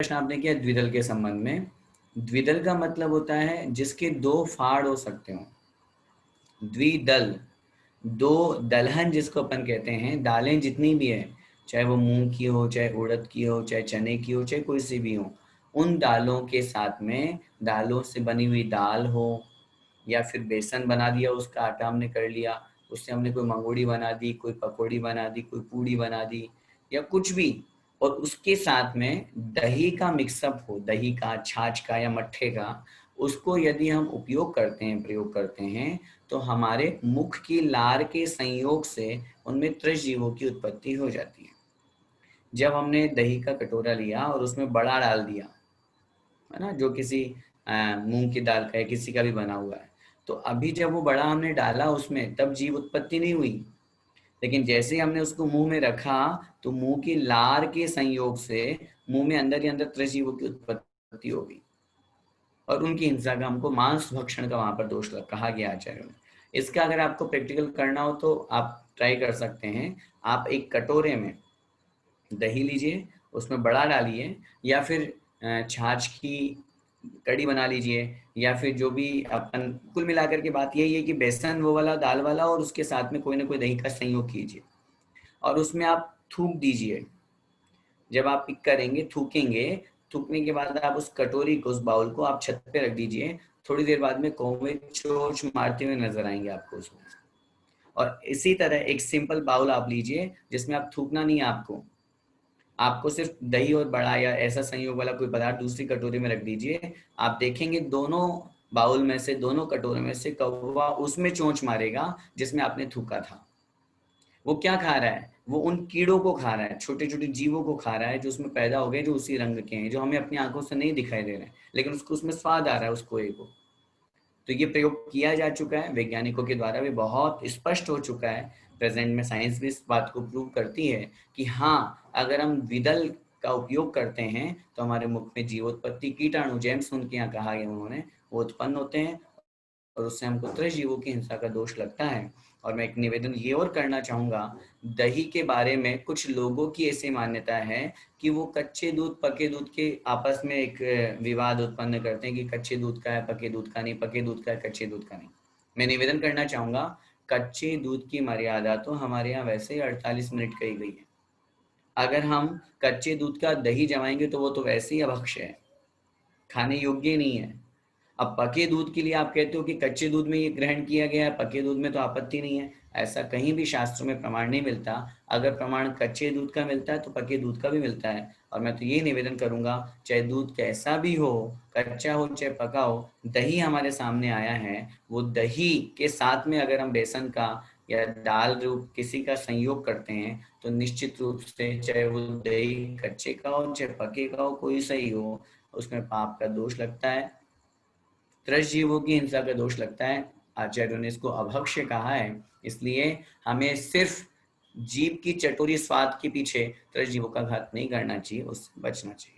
प्रश्न आपने किया द्विदल के संबंध में। द्विदल का मतलब होता है जिसके दो फाड़ हो सकते हो। द्विदल, दो दलहन जिसको अपन कहते हैं, दालें जितनी भी है, चाहे वो मूंग की हो, चाहे उड़द की हो, चाहे चने की हो, चाहे कोई सी भी हो, उन दालों के साथ में दालों से बनी हुई दाल हो, या फिर बेसन बना दिया, उसका आटा हमने कर लिया, उससे हमने कोई मंगोड़ी बना दी, कोई पकौड़ी बना दी, कोई पूड़ी बना दी, या कुछ भी, और उसके साथ में दही का मिक्सअप हो, दही का, छाछ का या मट्ठे का, उसको यदि हम उपयोग करते हैं, प्रयोग करते हैं, तो हमारे मुख की लार के संयोग से उनमें त्रिजीवों की उत्पत्ति हो जाती है। जब हमने दही का कटोरा लिया और उसमें बड़ा डाल दिया, है ना, जो किसी मूंग की दाल का है, किसी का भी बना हुआ है, तो अभी जब वो बड़ा हमने डाला उसमें, तब जीव उत्पत्ति नहीं हुई। लेकिन जैसे ही हमने उसको मुंह में रखा, तो मुंह की लार के संयोग से मुंह में अंदर ही अंदर त्रिजीवों की उत्पत्ति हो गई, और उनकी हिंसा का हमको मांस भक्षण का वहां पर दोष कहा गया आचार्यों ने। इसका अगर आपको प्रैक्टिकल करना हो तो आप ट्राई कर सकते हैं। आप एक कटोरे में दही लीजिए, उसमें बड़ा डालिए, या फिर छाछ की कड़ी बना लीजिए, या फिर जो भी अपन, कुल मिलाकर के बात यही है कि बेसन वो वाला, दाल वाला, और उसके साथ में कोई ना कोई दही का संयोग कीजिए, और उसमें आप थूक दीजिए। जब आप पिक करेंगे, थूकेंगे, थूकने के बाद आप उस कटोरी को, उस बाउल को आप छत पे रख दीजिए। थोड़ी देर बाद में कौवे चोंच मारते हुए नजर आएंगे आपको उसमें। और इसी तरह एक सिंपल बाउल आप लीजिए जिसमें आप थूकना नहीं है, आपको सिर्फ दही और बड़ा या ऐसा संयोग वाला कोई पदार्थ दूसरी कटोरी में रख दीजिए। आप देखेंगे दोनों बाउल में से, दोनों कटोरे में से कौवा उसमें चोंच मारेगा जिसमें आपने थूका था। वो क्या खा रहा है? वो उन कीड़ों को खा रहा है, छोटे छोटे जीवों को खा रहा है जो उसमें पैदा हो गए, जो उसी रंग के हैं, जो हमें अपनी आंखों से नहीं दिखाई दे रहे हैं, लेकिन उसको उसमें स्वाद आ रहा है, उस कोए को। तो ये प्रयोग किया जा चुका है, वैज्ञानिकों के द्वारा भी बहुत स्पष्ट हो चुका है। प्रेजेंट में साइंस भी इस बात को प्रूव करती है कि हाँ, अगर हम द्विदल का उपयोग करते हैं तो हमारे मुख में जीवोत्पत्ति, कीटाणु, जेम्स उनके यहाँ कहा गया उन्होंने, वो उत्पन्न होते हैं, और उससे हमको त्रिजीवों की हिंसा का दोष लगता है। और मैं एक निवेदन ये और करना चाहूंगा, दही के बारे में कुछ लोगों की ऐसी मान्यता है कि वो कच्चे दूध, पके दूध के आपस में एक विवाद उत्पन्न करते हैं कि कच्चे दूध का है, पके दूध का नहीं, पके दूध का है, कच्चे दूध का नहीं। मैं निवेदन करना चाहूंगा, कच्चे दूध की मर्यादा तो हमारे यहाँ वैसे ही 48 मिनट कही गई है। अगर हम कच्चे दूध का दही जमाएंगे तो वो तो वैसे ही अभक्ष्य है, खाने योग्य नहीं है। अब पके दूध के लिए आप कहते हो कि कच्चे दूध में ये ग्रहण किया गया है, पके दूध में तो आपत्ति नहीं है, ऐसा कहीं भी शास्त्रों में प्रमाण नहीं मिलता। अगर प्रमाण कच्चे दूध का मिलता है तो पके दूध का भी मिलता है। और मैं तो ये निवेदन करूंगा, चाहे दूध कैसा भी हो, कच्चा हो चाहे पका हो, दही हमारे सामने आया है, वो दही के साथ में अगर हम बेसन का या दाल रूप किसी का संयोग करते हैं, तो निश्चित रूप से चाहे वो दही कच्चे का हो चाहे पके का हो, कोई सही हो, उसमें पाप का दोष लगता है, त्रिजीवों की हिंसा का दोष लगता है। आचार्यों ने इसको अभक्ष्य कहा है। इसलिए हमें सिर्फ जीव की चटोरी स्वाद के पीछे त्रिजीवों का घात नहीं करना चाहिए, उससे बचना चाहिए।